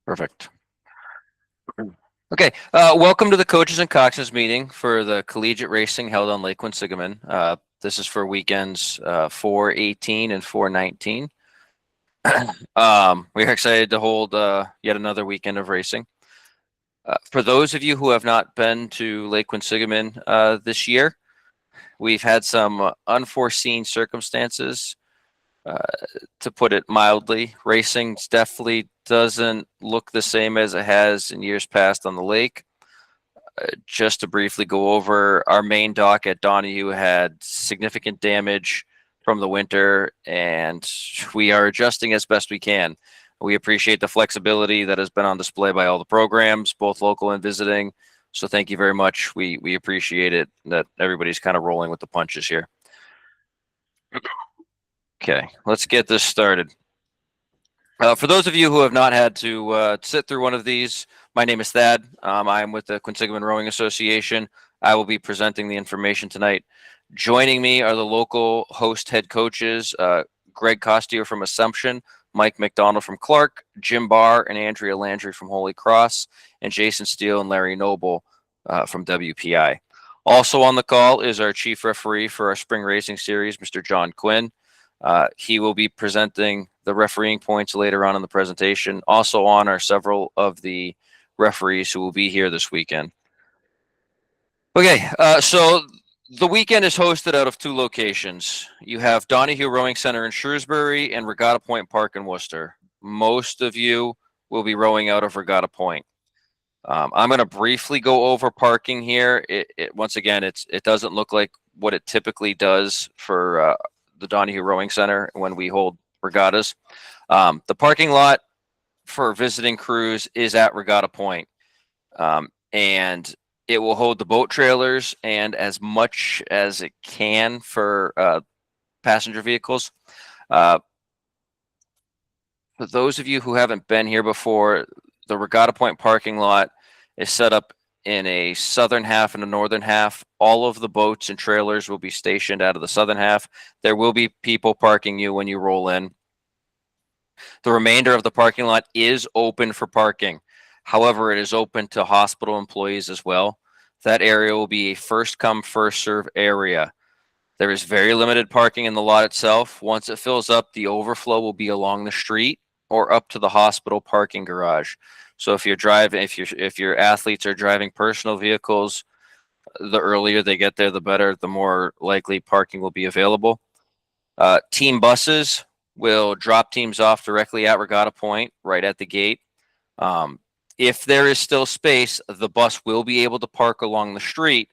Perfect. Okay, welcome to the Coaches and Coxswains meeting for the Collegiate Racing held on Lake Quinsigamond. This is for weekends 4/18 and 4/19. We're excited to hold yet another weekend of racing. For those of you who have not been to Lake Quinsigamond this year, we've had some unforeseen circumstances. To put it mildly, racing definitely doesn't look the same as it has in years past on the lake. Just to briefly go over, our main dock at Donahue had significant damage from the winter, and we are adjusting as best we can. We appreciate the flexibility that has been on display by all the programs, both local and visiting. So thank you very much. We appreciate it that everybody's kind of rolling with the punches here. Okay, let's get this started. For those of you who have not had to sit through one of these, my name is Thad. I am with the Quinsigamond Rowing Association. I will be presenting the information tonight. Joining me are the local host head coaches, Greg Costier from Assumption, Mike McDonald from Clark, Jim Barr and Andrea Landry from Holy Cross, and Jason Steele and Larry Noble from WPI. Also on the call is our chief referee for our spring racing series, Mr. John Quinn. He will be presenting the refereeing points later on in the presentation. Also on are several of the referees who will be here this weekend. Okay, so the weekend is hosted out of two locations. You have Donahue Rowing Center in Shrewsbury and Regatta Point Park in Worcester. Most of you will be rowing out of Regatta Point. I'm going to briefly go over parking here. Once again, it doesn't look like what it typically does for the Donahue Rowing Center when we hold regattas. The parking lot for visiting crews is at Regatta Point, and it will hold the boat trailers and as much as it can for passenger vehicles. For those of you who haven't been here before, the Regatta Point parking lot is set up in a southern half and a northern half. All of the boats and trailers will be stationed out of the southern half. There will be people parking you when you roll in. The remainder of the parking lot is open for parking. However, it is open to hospital employees as well. That area will be a first come, first serve area. There is very limited parking in the lot itself. Once it fills up, the overflow will be along the street or up to the hospital parking garage. So if you're driving, if your athletes are driving personal vehicles, the earlier they get there, the better. The more likely parking will be available. Team buses will drop teams off directly at Regatta Point, right at the gate. If there is still space, the bus will be able to park along the street.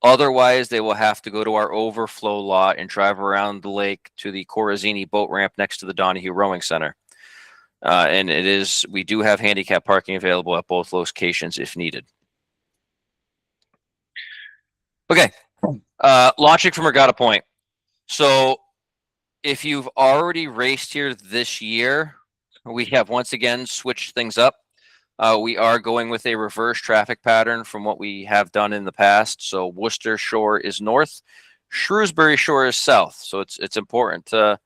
Otherwise, they will have to go to our overflow lot and drive around the lake to the Corazzini boat ramp next to the Donahue Rowing Center. And we do have handicap parking available at both locations if needed. Okay, launching from Regatta Point. So if you've already raced here this year, we have once again switched things up. We are going with a reverse traffic pattern from what we have done in the past. So Worcester Shore is north, Shrewsbury Shore is south. So it's important to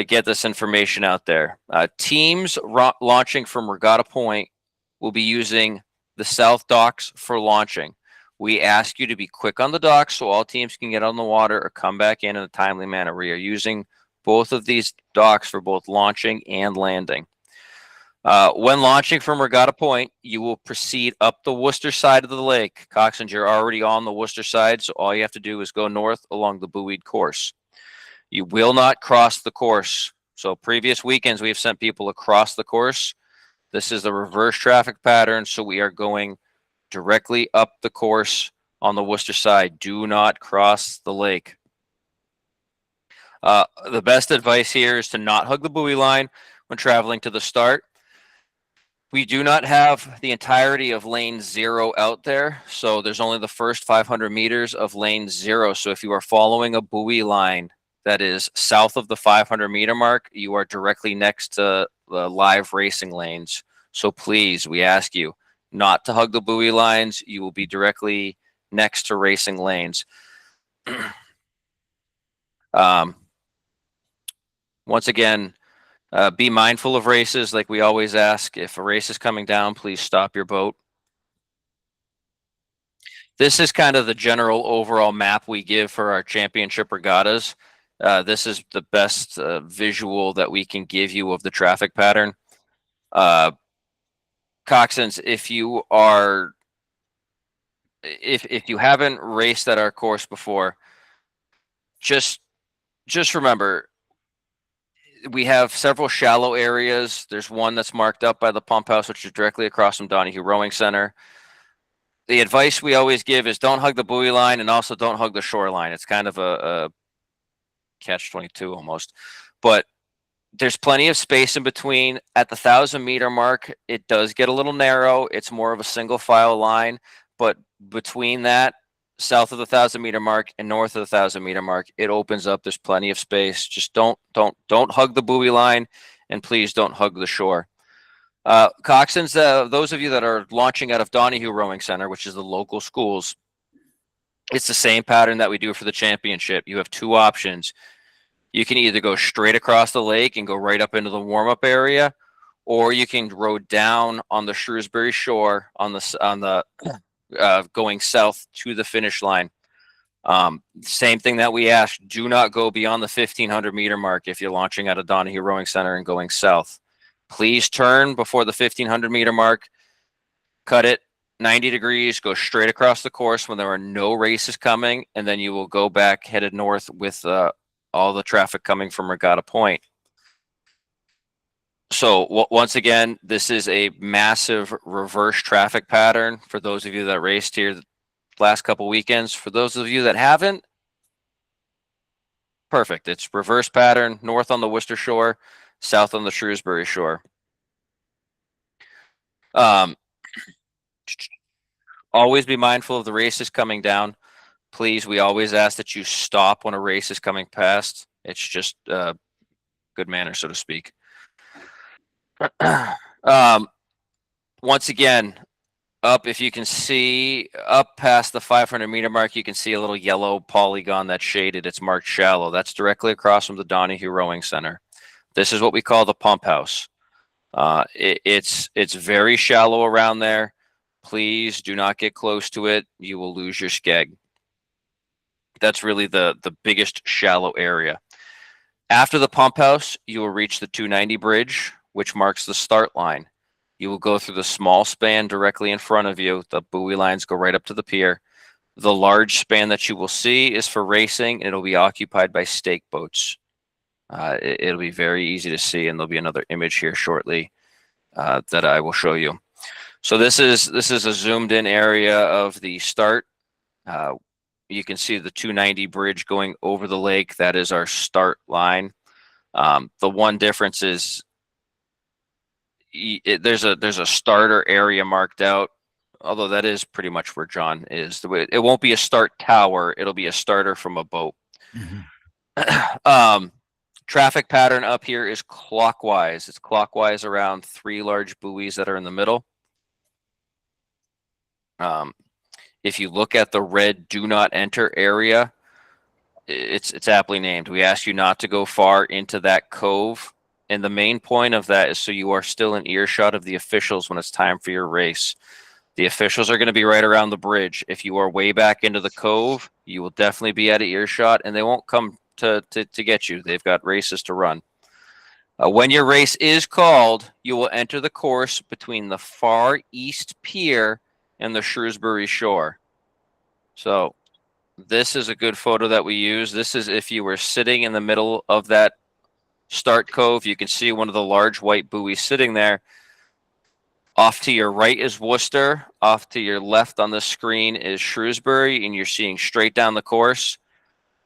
get this information out there. Teams launching from Regatta Point will be using the south docks for launching. We ask you to be quick on the docks so all teams can get on the water or come back in a timely manner. We are using both of these docks for both launching and landing. When launching from Regatta Point, you will proceed up the Worcester side of the lake. Coxswains, you're already on the Worcester side, so all you have to do is go north along the buoyed course. You will not cross the course. So previous weekends, we have sent people across the course. This is the reverse traffic pattern, so we are going directly up the course on the Worcester side. Do not cross the lake. The best advice here is to not hug the buoy line when traveling to the start. We do not have the entirety of lane 0 out there, so there's only the first 500 meters of lane 0. So if you are following a buoy line that is south of the 500 meter mark, you are directly next to the live racing lanes. So please, we ask you not to hug the buoy lines. You will be directly next to racing lanes. Once again, Be mindful of races, like we always ask. If a race is coming down, please stop your boat. This is kind of the general overall map we give for our championship regattas. This is the best visual that we can give you of the traffic pattern. Coxswains, if you haven't raced at our course before, just remember, we have several shallow areas. There's one that's marked up by the pump house, which is directly across from Donahue Rowing Center. The advice we always give is don't hug the buoy line and also don't hug the shoreline. It's kind of a catch-22 almost. But there's plenty of space in between. At the 1,000-meter mark, it does get a little narrow. It's more of a single file line. But between that, south of the 1,000-meter mark and north of the 1,000-meter mark, it opens up. There's plenty of space. Just don't hug the buoy line, and please don't hug the shore. Coxswains, those of you that are launching out of Donahue Rowing Center, which is the local schools, it's the same pattern that we do for the championship. You have two options. You can either go straight across the lake and go right up into the warm-up area, or you can row down on the Shrewsbury shore on the going south to the finish line. Same thing that we ask: do not go beyond the 1,500-meter mark if you're launching out of Donahue Rowing Center and going south. Please turn before the 1,500-meter mark. Cut it 90 degrees, go straight across the course when there are no races coming, and then you will go back headed north with all the traffic coming from Regatta Point. So once again, this is a massive reverse traffic pattern for those of you that raced here the last couple weekends. For those of you that haven't, perfect. It's reverse pattern, north on the Worcester shore, south on the Shrewsbury shore. Always be mindful of the races coming down. Please, we always ask that you stop when a race is coming past. It's just good manners, so to speak. Once again, up, if you can see, up past the 500-meter mark, you can see a little yellow polygon that's shaded. It's marked shallow. That's directly across from the Donahue Rowing Center. This is what we call the pump house. It's very shallow around there. Please do not get close to it. You will lose your skeg. That's really the biggest shallow area. After the pump house, you will reach the 290 bridge, which marks the start line. You will go through the small span directly in front of you. The buoy lines go right up to the pier. The large span that you will see is for racing, and it'll be occupied by stake boats. It'll be very easy to see, and there'll be another image here shortly that I will show you. So this is a zoomed in area of the start. You can see the 290 bridge going over the lake. That is our start line. The one difference is there's a starter area marked out, although that is pretty much where John is. It won't be a start tower. It'll be a starter from a boat. Mm-hmm. Traffic pattern up here is clockwise. It's clockwise around 3 large buoys that are in the middle. If you look at the red do not enter area, it's aptly named. We ask you not to go far into that cove. And the main point of that is so you are still in earshot of the officials when it's time for your race. The officials are going to be right around the bridge. If you are way back into the cove, you will definitely be out of earshot, and they won't come to get you. They've got races to run. When your race is called, you will enter the course between the far east pier and the Shrewsbury shore. So this is a good photo that we use. This is if you were sitting in the middle of that start cove. You can see one of the large white buoys sitting there. Off to your right is Worcester. Off to your left on the screen is Shrewsbury, and you're seeing straight down the course.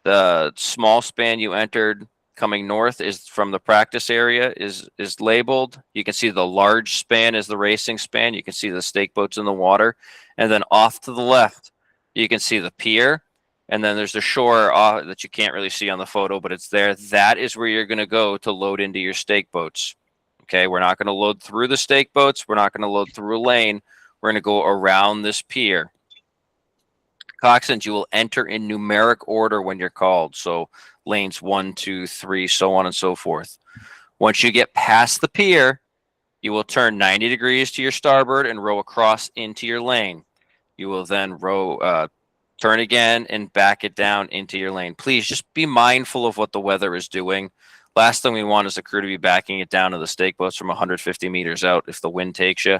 The small span you entered coming north is from the practice area is labeled. You can see the large span is the racing span. You can see the stake boats in the water. And then off to the left, you can see the pier. And then there's the shore that you can't really see on the photo, but it's there. That is where you're going to go to load into your stake boats. Okay, we're not going to load through the stake boats. We're not going to load through a lane. We're going to go around this pier. Coxswains, you will enter in numeric order when you're called. So lanes 1, 2, 3, so on and so forth. Once you get past the pier, you will turn 90 degrees to your starboard and row across into your lane. You will then turn again and back it down into your lane. Please just be mindful of what the weather is doing. Last thing we want is the crew to be backing it down to the stake boats from 150 meters out if the wind takes you.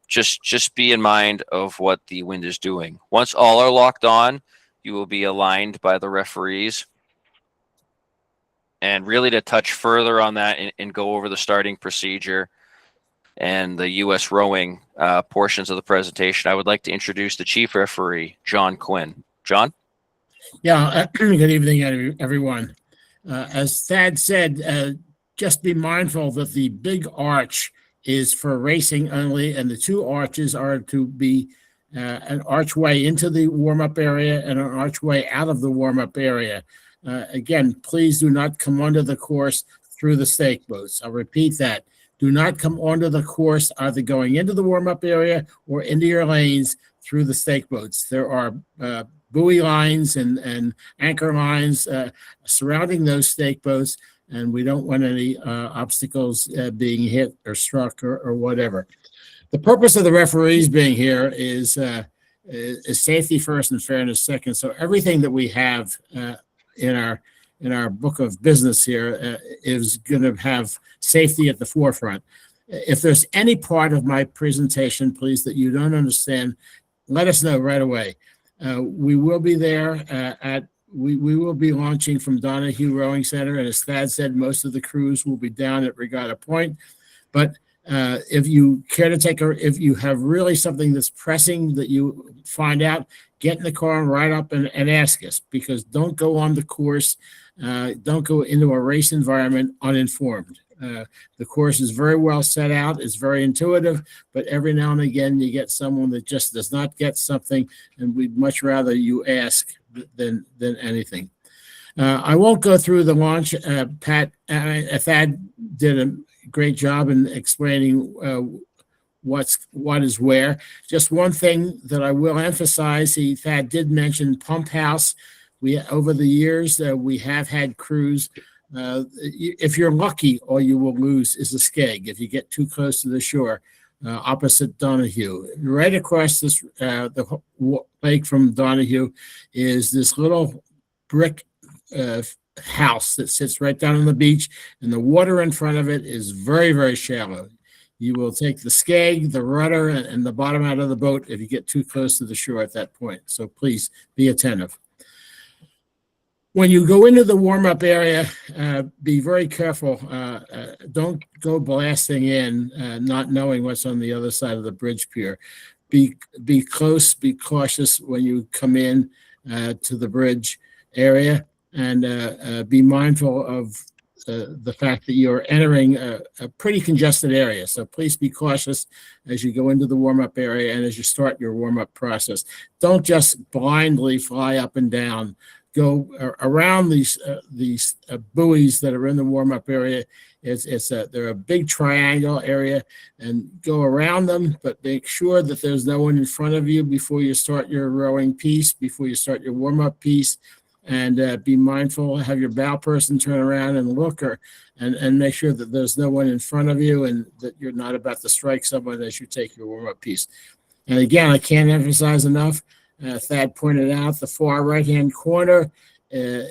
Just be in mind of what the wind is doing. Once all are locked on, you will be aligned by the referees. And really to touch further on that and go over the starting procedure and the U.S. rowing portions of the presentation, I would like to introduce the chief referee, John Quinn. John? Yeah, good evening, everyone. As Thad said, just be mindful that the big arch is for racing only, and the two arches are to be an archway into the warm-up area and an archway out of the warm-up area. Again, please do not come onto the course through the stake boats. I'll repeat that. Do not come onto the course either going into the warm-up area or into your lanes through the stake boats. There are buoy lines and anchor lines surrounding those stake boats, and we don't want any obstacles being hit or struck or whatever. The purpose of the referees being here is safety first and fairness second. So everything that we have in our book of business here is going to have safety at the forefront. If there's any part of my presentation, please, that you don't understand, let us know right away. We will be there we will be launching from Donahue Rowing Center, and as Thad said, most of the crews will be down at Regatta Point. But if you care to if you have really something that's pressing that you find out, get in the car and ride up and ask us, because don't go on the course, don't go into a race environment uninformed. The course is very well set out, it's very intuitive, but every now and again you get someone that just does not get something, and we'd much rather you ask than anything. I won't go through the launch. Thad did a great job in explaining what is where. Just one thing that I will emphasize, Thad did mention pump house. Over the years, we have had crews. If you're lucky, all you will lose is a skeg if you get too close to the shore, opposite Donahue. Right across the lake from Donahue is this little brick house that sits right down on the beach, and the water in front of it is very, very shallow. You will take the skeg, the rudder, and the bottom out of the boat if you get too close to the shore at that point. So please be attentive. When you go into the warm-up area, be very careful. Don't go blasting in, not knowing what's on the other side of the bridge pier. Be close, be cautious when you come in to the bridge area, and be mindful of the fact that you're entering a pretty congested area. So please be cautious as you go into the warm-up area and as you start your warm-up process. Don't just blindly fly up and down. Go around these buoys that are in the warm-up area. They're a big triangle area, and go around them, but make sure that there's no one in front of you before you start your rowing piece, before you start your warm-up piece, and be mindful. Have your bow person turn around and look, and make sure that there's no one in front of you and that you're not about to strike someone as you take your warm-up piece. And again, I can't emphasize enough. Thad pointed out the far right-hand corner. We're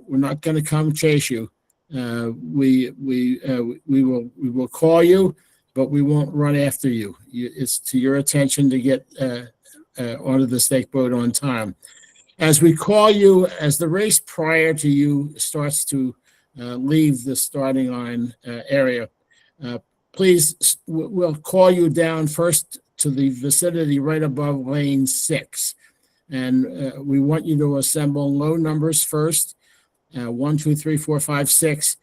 not going to come chase you. We will call you, but we won't run after you. It's to your attention to get onto the stake boat on time. As we call you, as the race prior to you starts to leave the starting line area, please, we'll call you down first to the vicinity right above lane 6. And we want you to assemble low numbers first, 1, 2, 3, 4, 5, 6,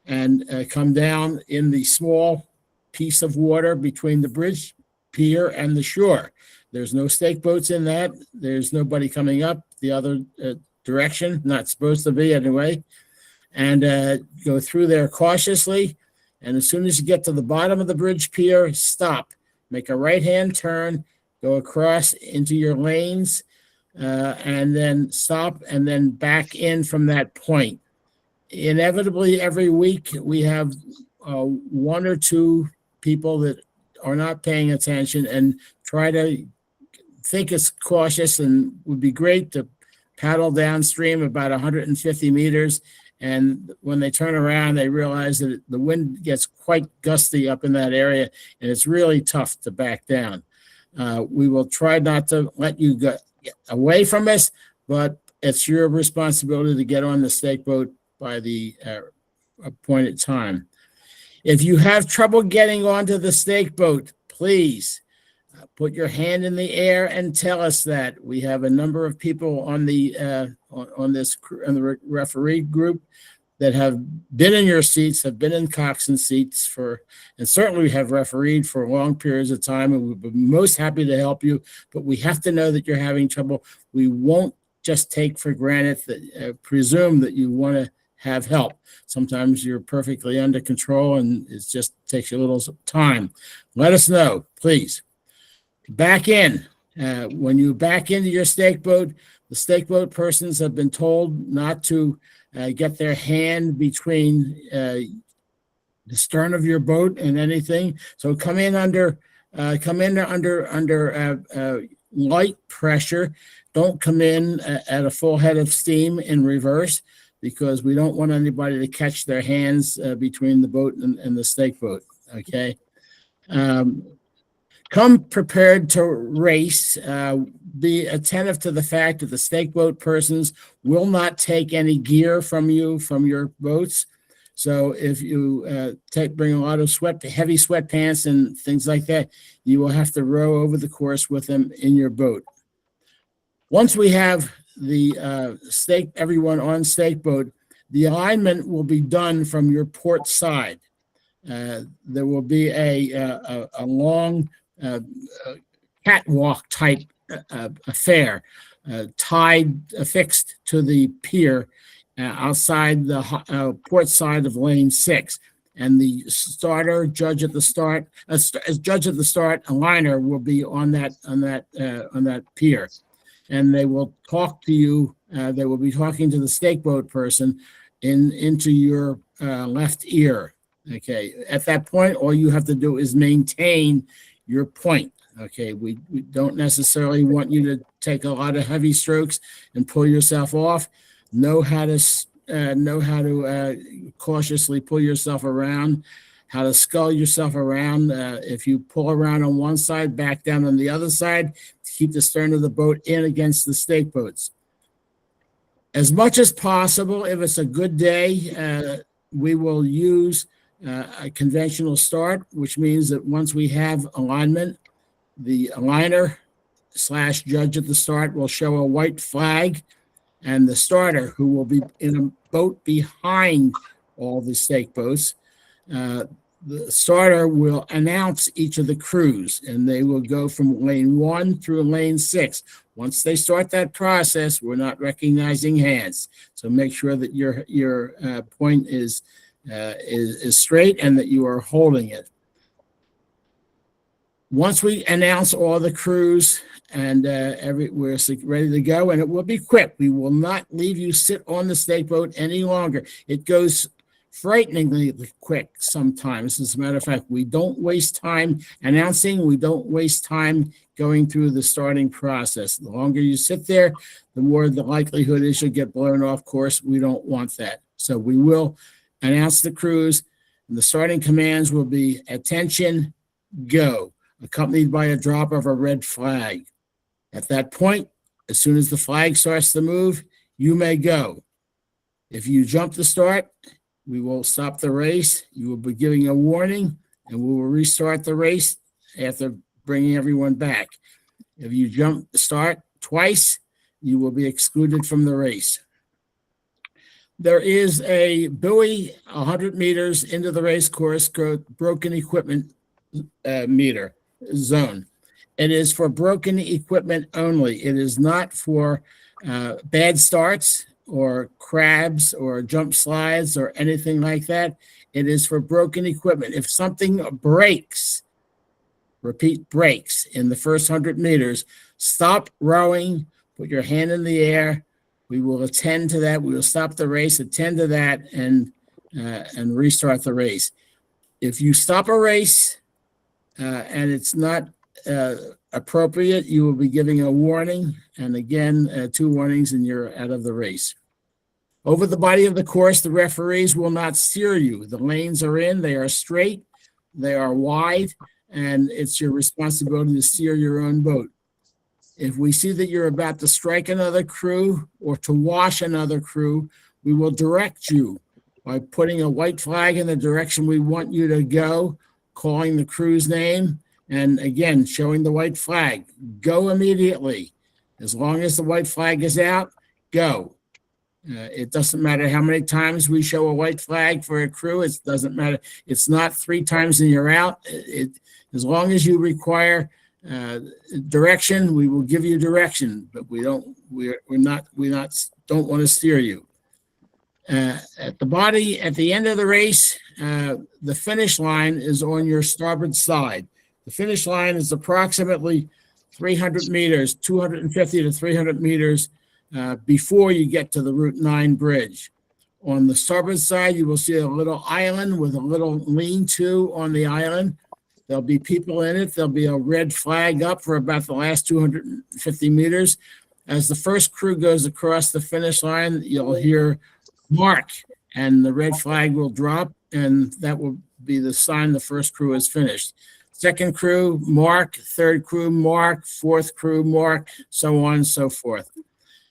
and come down in the small piece of water between the bridge pier and the shore. There's no stake boats in that. There's nobody coming up the other direction, not supposed to be anyway. And go through there cautiously. And as soon as you get to the bottom of the bridge pier, stop. Make a right-hand turn, go across into your lanes, and then stop, and then back in from that point. Inevitably, every week we have one or two people that are not paying attention and try to think it's cautious and would be great to paddle downstream about 150 meters. And when they turn around, they realize that the wind gets quite gusty up in that area, and it's really tough to back down. We will try not to let you get away from us, but it's your responsibility to get on the stake boat by the appointed time. If you have trouble getting onto the stake boat, please put your hand in the air and tell us that. We have a number of people on the referee group that have been in your seats, have been in Coxswains seats and certainly have refereed for long periods of time, and we'd be most happy to help you, but we have to know that you're having trouble. We won't just take for granted that, presume that you want to have help. Sometimes you're perfectly under control and it just takes you a little time. Let us know, please. Back in. When you back into your stake boat, the stake boat persons have been told not to get their hand between the stern of your boat and anything. So come in under light pressure. Don't come in at a full head of steam in reverse, because we don't want anybody to catch their hands between the boat and the stake boat. Okay. Come prepared to race. Be attentive to the fact that the stake boat persons will not take any gear from you from your boats. So if you bring a lot of heavy sweatpants and things like that, you will have to row over the course with them in your boat. Once we have the everyone on stake boat, the alignment will be done from your port side. There will be a long catwalk type affair, affixed to the pier outside the port side of lane 6. And the judge at the start, aligner will be on that pier, and they will talk to you. They will be talking to the stake boat person into your left ear. Okay. At that point, all you have to do is maintain your point. Okay. We don't necessarily want you to take a lot of heavy strokes and pull yourself off. Know how to cautiously pull yourself around, how to scull yourself around. If you pull around on one side, back down on the other side, to keep the stern of the boat in against the stake boats. As much as possible, if it's a good day, we will use a conventional start, which means that once we have alignment, the aligner / judge at the start will show a white flag, and the starter, who will be in a boat behind all the stake boats, the starter will announce each of the crews, and they will go from lane 1 through lane 6. Once they start that process, we're not recognizing hands. So make sure that your point is straight and that you are holding it. Once we announce all the crews and we're ready to go, and it will be quick. We will not leave you sit on the stake boat any longer. It goes frighteningly quick sometimes. As a matter of fact, we don't waste time announcing. We don't waste time going through the starting process. The longer you sit there, the more the likelihood is you'll get blown off course. We don't want that. So we will announce the crews, and the starting commands will be attention, go, accompanied by a drop of a red flag. At that point, as soon as the flag starts to move, you may go. If you jump the start, we will stop the race. You will be giving a warning, and we will restart the race after bringing everyone back. If you jump the start twice, you will be excluded from the race. There is a buoy 100 meters into the race course, broken equipment meter zone. It is for broken equipment only. It is not for bad starts or crabs or jump slides or anything like that. It is for broken equipment. If something breaks, repeat, breaks in the first 100 meters, stop rowing, put your hand in the air, We will attend to that. We will stop the race, attend to that, and restart the race. If you stop a race and it's not appropriate, you will be giving a warning, and again, 2 warnings, and you're out of the race. Over the body of the course, the referees will not steer you. The lanes are in, they are straight, they are wide, and it's your responsibility to steer your own boat. If we see that you're about to strike another crew or to wash another crew, we will direct you by putting a white flag in the direction we want you to go, calling the crew's name, and again, showing the white flag. Go immediately. As long as the white flag is out, go. It doesn't matter how many times we show a white flag for a crew. It doesn't matter. It's not 3 times and you're out. As long as you require direction, we will give you direction, but we don't want to steer you. At the end of the race, the finish line is on your starboard side. The finish line is approximately 300 meters, 250 to 300 meters before you get to the Route 9 bridge. On the starboard side, you will see a little island with a little lean-to on the island. There'll be people in it. There'll be a red flag up for about the last 250 meters. As the first crew goes across the finish line, you'll hear mark, and the red flag will drop, and that will be the sign the first crew is finished. Second crew, mark. Third crew, mark. Fourth crew, mark, so on and so forth.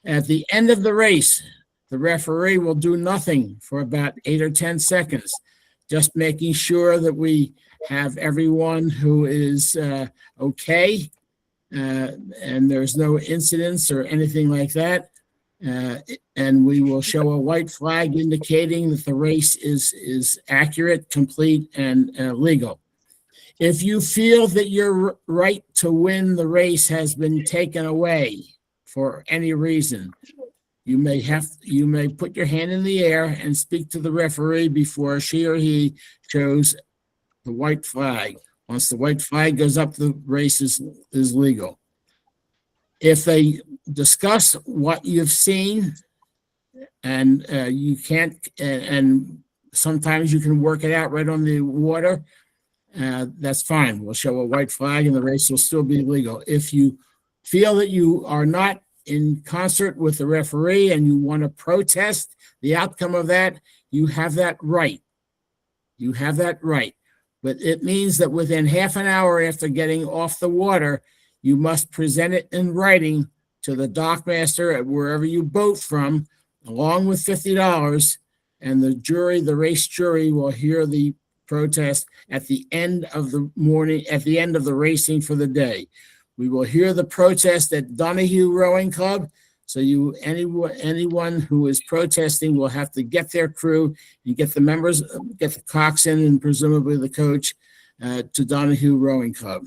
At the end of the race, the referee will do nothing for about 8 or 10 seconds, just making sure that we have everyone who is okay, and there's no incidents or anything like that. And we will show a white flag indicating that the race is accurate, complete, and legal. If you feel that your right to win the race has been taken away for any reason, you may put your hand in the air and speak to the referee before she or he shows the white flag. Once the white flag goes up, the race is legal. If they discuss what you've seen and you can't, and sometimes you can work it out right on the water, that's fine. We'll show a white flag and the race will still be legal. If you feel that you are not in concert with the referee and you want to protest the outcome of that, you have that right. You have that right. But it means that within half an hour after getting off the water, you must present it in writing to the dockmaster at wherever you boat from, along with $50, and the race jury will hear the protest at the end of the morning, at the end of the racing for the day. We will hear the protest at Donahue Rowing Club. So anyone who is protesting will have to get their crew and get the members, get the coxswain and presumably the coach to Donahue Rowing Club.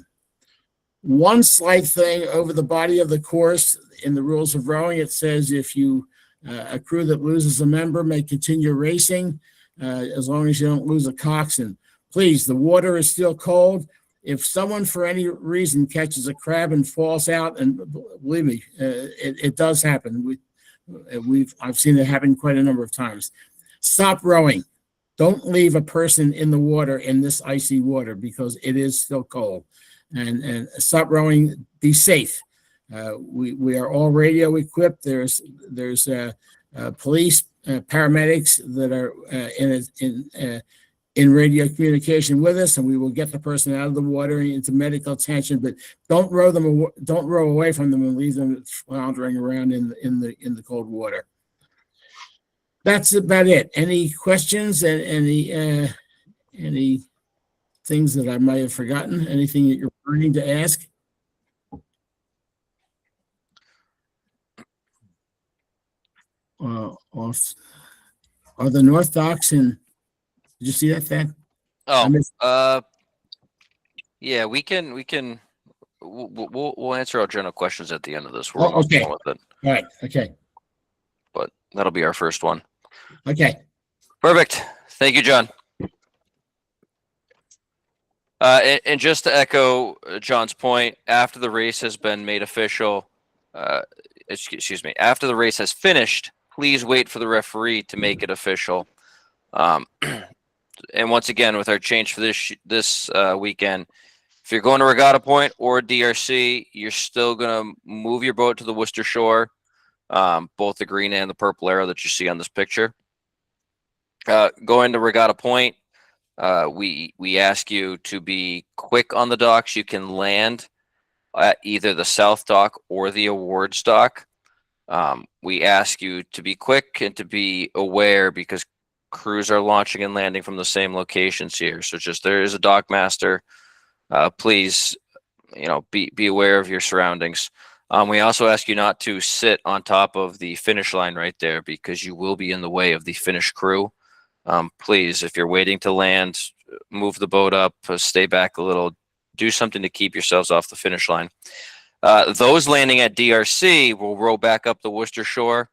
One slight thing over the body of the course in the rules of rowing, it says if a crew that loses a member may continue racing as long as you don't lose a coxswain. Please, the water is still cold. If someone for any reason catches a crab and falls out, and believe me, it does happen. I've seen it happen quite a number of times. Stop rowing. Don't leave a person in the water in this icy water because it is still cold. And stop rowing. Be safe. We are all radio equipped. There's police, paramedics that are in radio communication with us, and we will get the person out of the water into medical attention. But don't row away from them and leave them floundering around in the cold water. That's about it. Any questions and any things that I might have forgotten? Anything that you're burning to ask? Are the North Docks in? Did you see that, Thad? Oh, yeah, we can. We'll answer our general questions at the end of this. We're almost done with it. All right. Okay. But that'll be our first one. Okay. Perfect. Thank you, John. And just to echo John's point, after the race has been made official, excuse me, after the race has finished, please wait for the referee to make it official. And once again, with our change for this weekend, if you're going to Regatta Point or DRC, you're still going to move your boat to the Worcester Shore, both the green and the purple arrow that you see on this picture. Going to Regatta Point, we ask you to be quick on the docks. You can land at either the South Dock or the Awards Dock. We ask you to be quick and to be aware because crews are launching and landing from the same locations here. So just there is a dock master. Please, be aware of your surroundings. We also ask you not to sit on top of the finish line right there because you will be in the way of the finish crew. Please, if you're waiting to land, move the boat up, stay back a little, do something to keep yourselves off the finish line. Those landing at DRC will row back up the Worcester Shore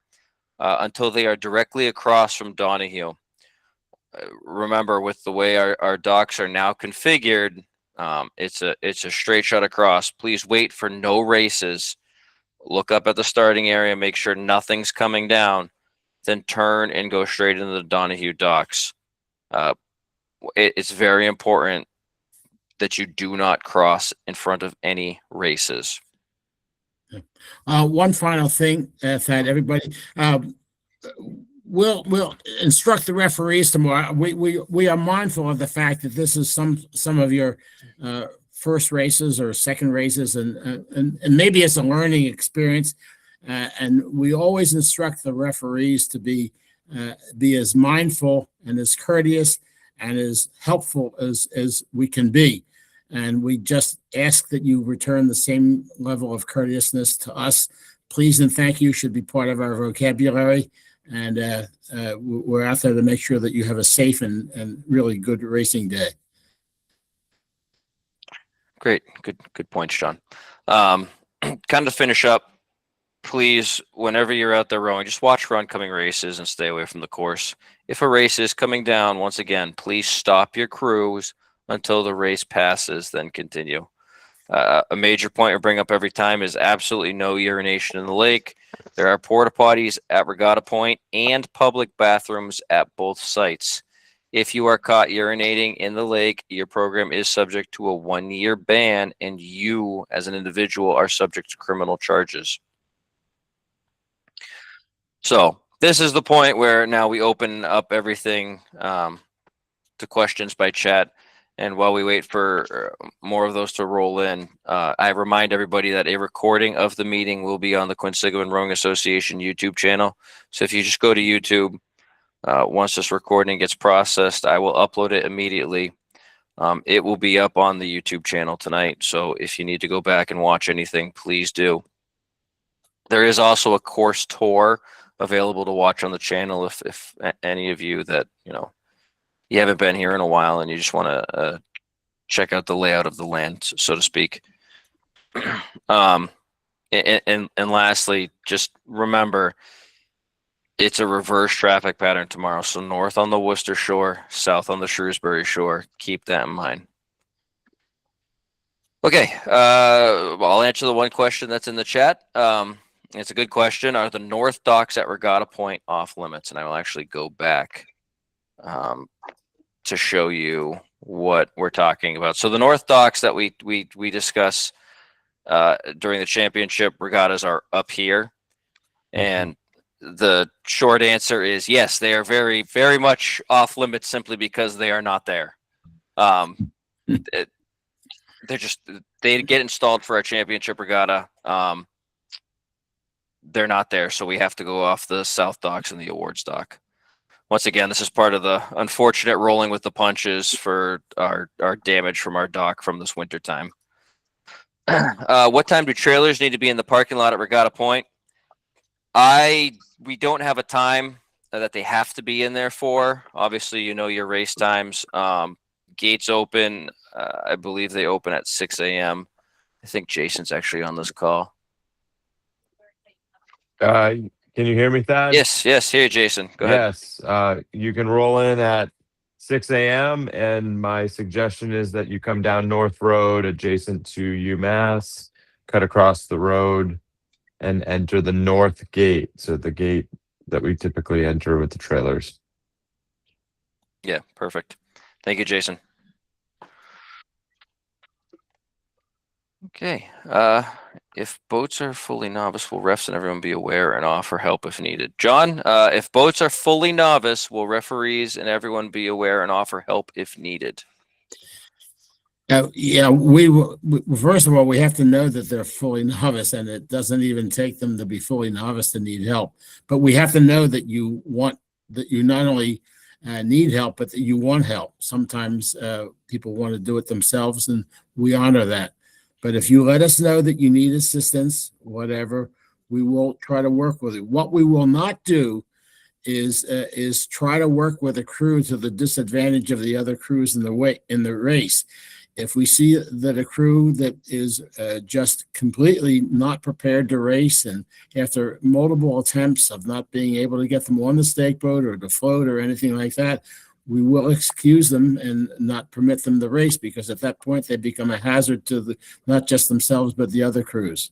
until they are directly across from Donahue. Remember, with the way our docks are now configured, it's a straight shot across. Please wait for no races. Look up at the starting area, make sure nothing's coming down, then turn and go straight into the Donahue docks. It's very important that you do not cross in front of any races. One final thing, Thad, everybody, we'll instruct the referees tomorrow. We are mindful of the fact that this is some of your first races or second races, and maybe it's a learning experience. And we always instruct the referees to be as mindful and as courteous and as helpful as we can be. And we just ask that you return the same level of courteousness to us. Please and thank you should be part of our vocabulary. And we're out there to make sure that you have a safe and really good racing day. Great. Good points, John. Kind of to finish up, please, whenever you're out there rowing, just watch for oncoming races and stay away from the course. If a race is coming down, once again, please stop your crews until the race passes, then continue. A major point I bring up every time is absolutely no urination in the lake. There are porta potties at Regatta Point and public bathrooms at both sites. If you are caught urinating in the lake, your program is subject to a 1-year ban, and you, as an individual, are subject to criminal charges. So this is the point where now we open up everything to questions by chat. And while we wait for more of those to roll in, I remind everybody that a recording of the meeting will be on the Quinsigamond Rowing Association YouTube channel. So if you just go to YouTube, once this recording gets processed, I will upload it immediately. It will be up on the YouTube channel tonight. So if you need to go back and watch anything, please do. There is also a course tour available to watch on the channel if any of you that, you haven't been here in a while and you just want to check out the layout of the land, so to speak. And lastly, just remember, it's a reverse traffic pattern tomorrow. So north on the Worcester Shore, south on the Shrewsbury Shore. Keep that in mind. Okay, I'll answer the one question that's in the chat. It's a good question. Are the north docks at Regatta Point off limits? And I will actually go back to show you what we're talking about. So the north docks that we discuss during the championship regattas are up here, and the short answer is yes, they are very, very much off limits simply because they are not there. They get installed for our championship regatta. They're not there, so we have to go off the south docks and the awards dock. Once again, this is part of the unfortunate rolling with the punches for our damage from our dock from this winter time. What time do trailers need to be in the parking lot at Regatta Point? We don't have a time that they have to be in there for. Obviously, your race times. Gates open. I believe they open at 6 a.m. I think Jason's actually on this call. Can you hear me, Thad? Yes, here, Jason. Go ahead. Yes, you can roll in at 6 a.m. and my suggestion is that you come down North Road adjacent to UMass, cut across the road and enter the north gate. So the gate that we typically enter with the trailers. Yeah, perfect. Thank you, Jason. Okay. If boats are fully novice, will refs and everyone be aware and offer help if needed? John, if boats are fully novice, will referees and everyone be aware and offer help if needed? Yeah, first of all, we have to know that they're fully novice, and it doesn't even take them to be fully novice to need help. But we have to know that you not only need help, but that you want help. Sometimes people want to do it themselves, and we honor that. But if you let us know that you need assistance, whatever, we will try to work with it. What we will not do is try to work with a crew to the disadvantage of the other crews in the race. If we see that a crew that is just completely not prepared to race, and after multiple attempts of not being able to get them on the stake boat or the float or anything like that, we will excuse them and not permit them to race, because at that point they become a hazard to not just themselves but the other crews.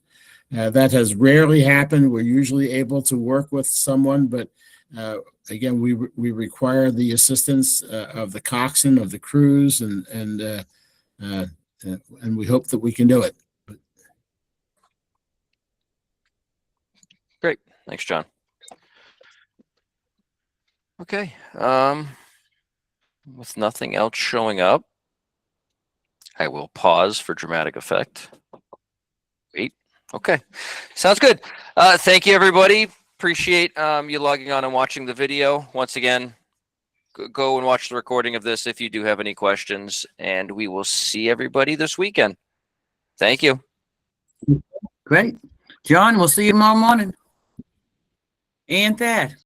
That has rarely happened. We're usually able to work with someone, but again, we require the assistance of the coxswain, of the crews, and we hope that we can do it. Great. Thanks, John. Okay. With nothing else showing up, I will pause for dramatic effect. Wait. Okay. Sounds good. Thank you, everybody. Appreciate you logging on and watching the video. Once again, go and watch the recording of this if you do have any questions, and we will see everybody this weekend. Thank you. Great. John, we'll see you tomorrow morning. And Thad.